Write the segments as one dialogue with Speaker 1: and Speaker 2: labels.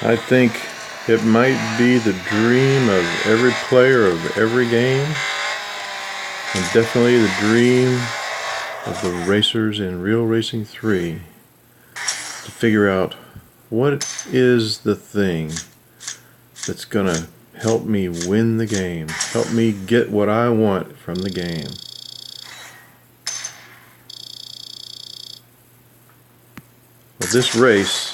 Speaker 1: I think it might be the dream of every player of every game, and definitely the dream of the racers in Real Racing 3 to figure out what is the thing that's gonna help me win the game, help me get what I want from the game. Well, this race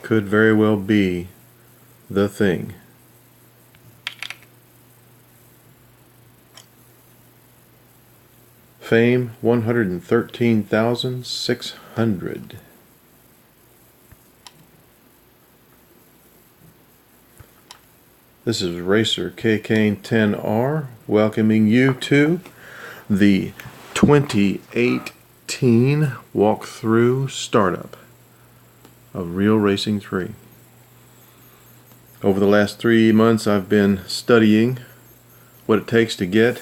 Speaker 1: could very well be the thing. Fame 113,600. This is Racer KKane10R welcoming you to the 2018 walkthrough startup of Real Racing 3. Over the last 3 months I've been studying what it takes to get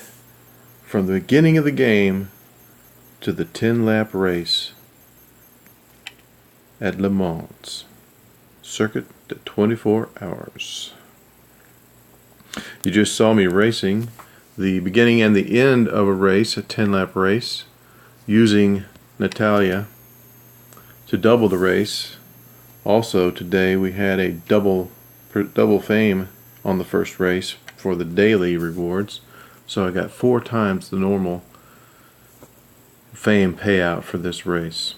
Speaker 1: from the beginning of the game to the 10-lap race at Le Mans circuit to 24 hours. You just saw me racing the beginning and the end of a race, a 10-lap race, using Natalia to double the race. Also today we had a double fame on the first race for the daily rewards. So I got 4 times the normal fame payout for this race.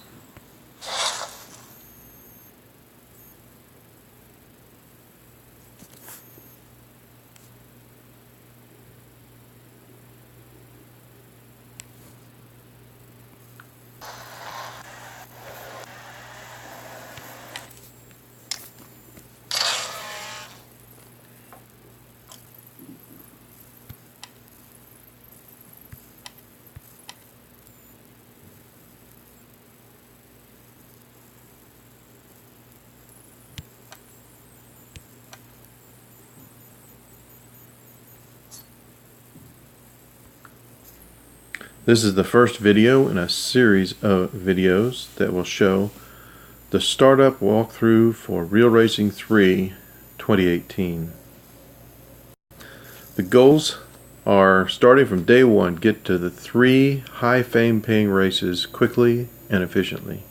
Speaker 1: This is the first video in a series of videos that will show the startup walkthrough for Real Racing 3 2018. The goals are, starting from day 1, get to the 3 high fame paying races quickly and efficiently.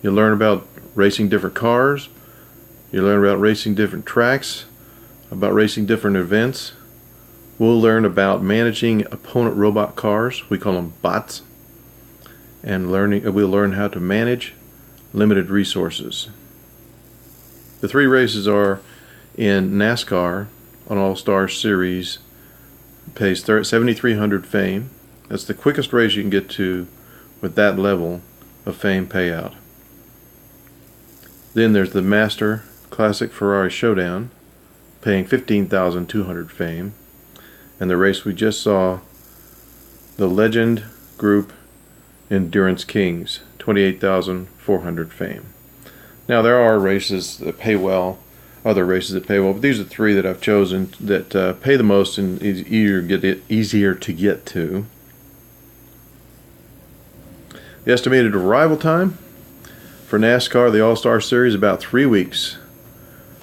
Speaker 1: You'll learn about racing different cars, you'll learn about racing different tracks, about racing different events. We'll learn about managing opponent robot cars, we call them bots, and we'll learn how to manage limited resources. The 3 races are in NASCAR on All-Stars series, pays 7,300 fame. That's the quickest race you can get to with that level of fame payout. Then there's the Master Classic Ferrari Showdown, paying 15,200 fame. And the race we just saw, the Legend Group Endurance Kings, 28,400 fame. Now there are races that pay well, other races that pay well, but these are 3 that I've chosen that pay the most and is easier to get to. The estimated arrival time for NASCAR, the All-Star Series, about 3 weeks.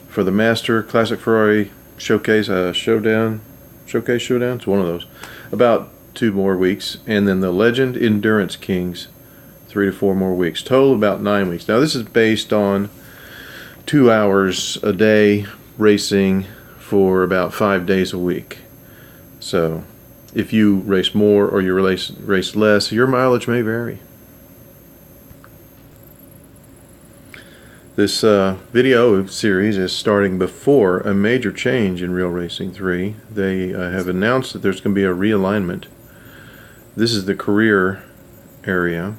Speaker 1: For the Master Classic Ferrari Showcase Showdown, it's one of those, about 2 more weeks, and then the Legend Endurance Kings 3 to 4 more weeks, total about 9 weeks. Now this is based on 2 hours a day racing for about 5 days a week. So if you race more or you race less, your mileage may vary. This video series is starting before a major change in Real Racing 3. They have announced that there's going to be a realignment. This is the career area,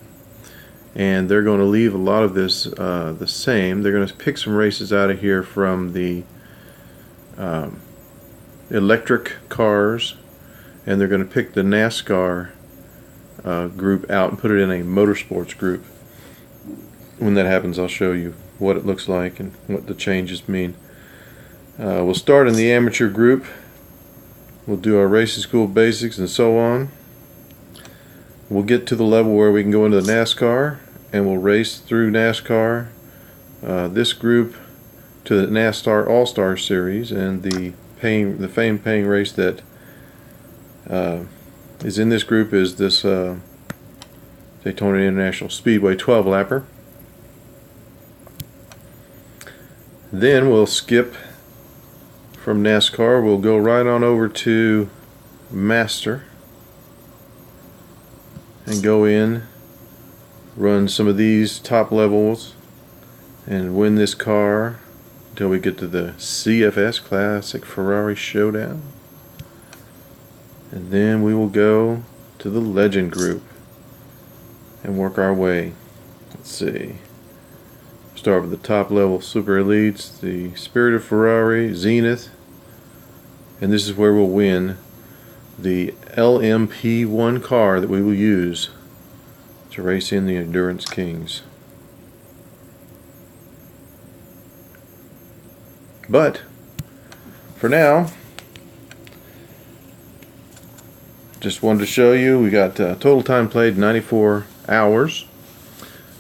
Speaker 1: and they're going to leave a lot of this the same. They're going to pick some races out of here from the electric cars, and they're going to pick the NASCAR group out and put it in a motorsports group. When that happens, I'll show you what it looks like and what the changes mean. We'll start in the amateur group. We'll do our racing school basics and so on. We'll get to the level where we can go into the NASCAR, and we'll race through NASCAR this group to the NASCAR All-Stars series, and the fame paying race that is in this group is this Daytona International Speedway 12 lapper. Then we'll skip from NASCAR. We'll go right on over to Master and go in, run some of these top levels, and win this car until we get to the CFS Classic Ferrari Showdown. And then we will go to the Legend group and work our way. Let's see. Start with the top level Super Elites, the Spirit of Ferrari, Zenith, and this is where we'll win the LMP1 car that we will use to race in the Endurance Kings. But for now, just wanted to show you we got total time played 94 hours.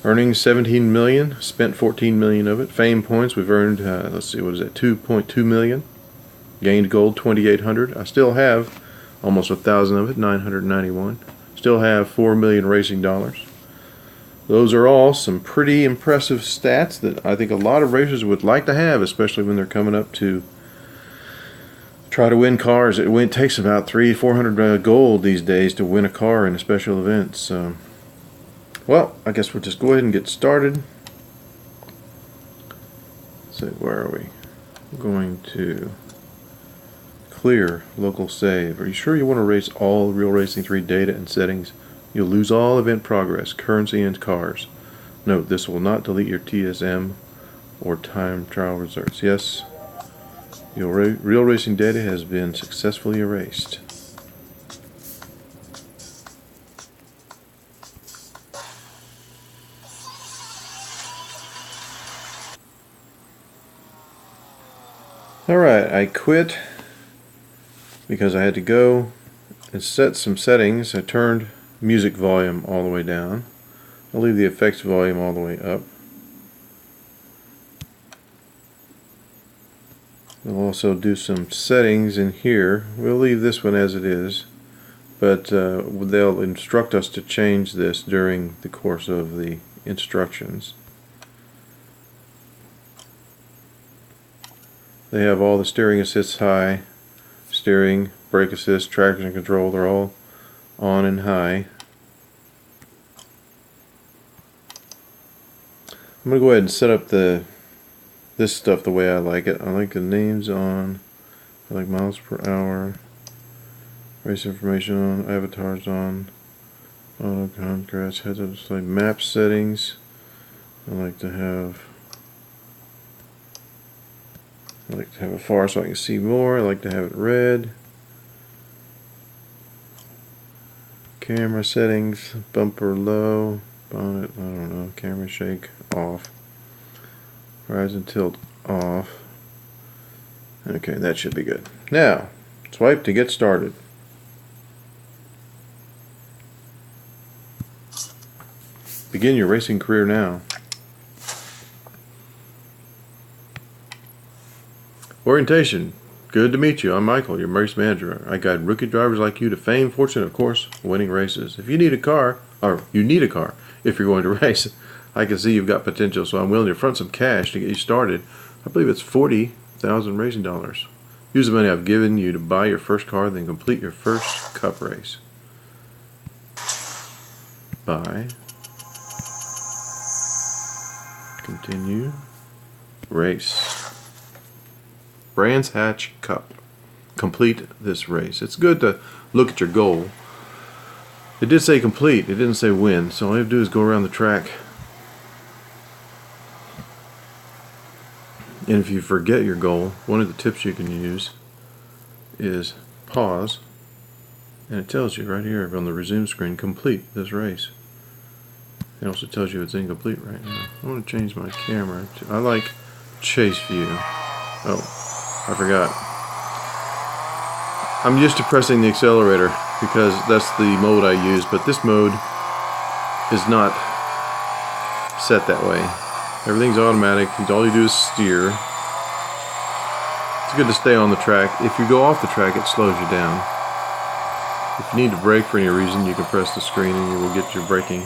Speaker 1: Earnings 17 million, spent 14 million of it. Fame points we've earned, let's see, what is that, 2.2 million. Gained gold 2,800. I still have almost 1,000 of it, 991. Still have 4 million racing dollars. Those are all some pretty impressive stats that I think a lot of racers would like to have, especially when they're coming up to try to win cars. It takes about 300-400 gold these days to win a car in a special event. So, well, I guess we'll just go ahead and get started. Let's see, where are we? We're going to clear local save. Are you sure you want to race all Real Racing 3 data and settings? You'll lose all event progress, currency, and cars. Note, this will not delete your TSM or time trial results. Yes, your Real Racing data has been successfully erased. Alright, I quit because I had to go and set some settings. I turned music volume all the way down. I'll leave the effects volume all the way up. We'll also do some settings in here. We'll leave this one as it is, but they'll instruct us to change this during the course of the instructions. They have all the steering assist high, steering, brake assist, traction control, they're all on and high. I'm going to go ahead and set up this stuff the way I like it. I like the names on, I like miles per hour, race information on, avatars on, auto contrast, heads-up display, map settings. I like to have a far so I can see more. I like to have it red. Camera settings, bumper low, bonnet, I don't know, camera shake off, horizon tilt off. Okay, that should be good. Now, swipe to get started. Begin your racing career now. Orientation. Good to meet you. I'm Michael, your race manager. I guide rookie drivers like you to fame, fortune, of course, winning races. If you need a car, if you're going to race, I can see you've got potential, so I'm willing to front some cash to get you started. I believe it's 40,000 racing dollars. Use the money I've given you to buy your first car, then complete your first cup race. Buy. Continue. Race. Brands Hatch Cup. Complete this race. It's good to look at your goal. It did say complete, it didn't say win, so all you have to do is go around the track. And if you forget your goal, one of the tips you can use is pause, and it tells you right here on the resume screen, complete this race. It also tells you it's incomplete right now. I want to change my camera. I like chase view. Oh. I forgot. I'm used to pressing the accelerator because that's the mode I use, but this mode is not set that way. Everything's automatic. All you do is steer. It's good to stay on the track. If you go off the track, it slows you down. If you need to brake for any reason, you can press the screen and you will get your braking.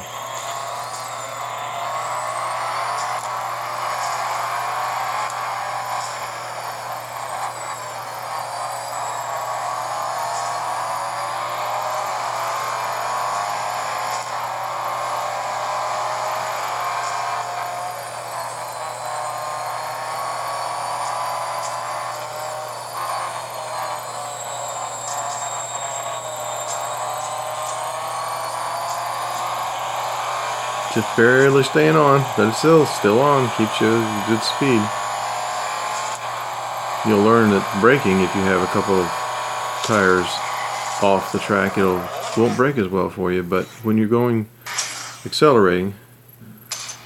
Speaker 1: Just barely staying on, but it's still on. Keeps you at good speed. You'll learn that braking, if you have a couple of tires off the track, won't brake as well for you. But when you're going accelerating,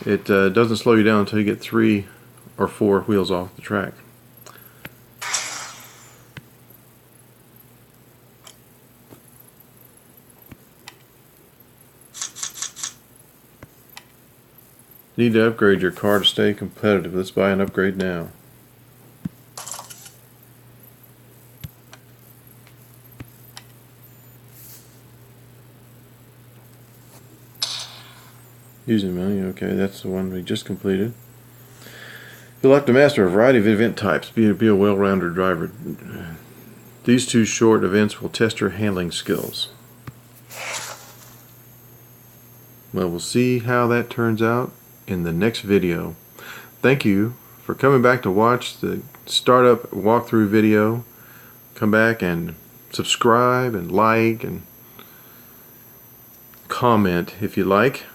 Speaker 1: it doesn't slow you down until you get 3 or 4 wheels off the track. Need to upgrade your car to stay competitive. Let's buy an upgrade now. Using money, okay, that's the one we just completed. You'll have to master a variety of event types. Be a well-rounded driver. These 2 short events will test your handling skills. Well, we'll see how that turns out in the next video. Thank you for coming back to watch the startup walkthrough video. Come back and subscribe and like and comment if you like.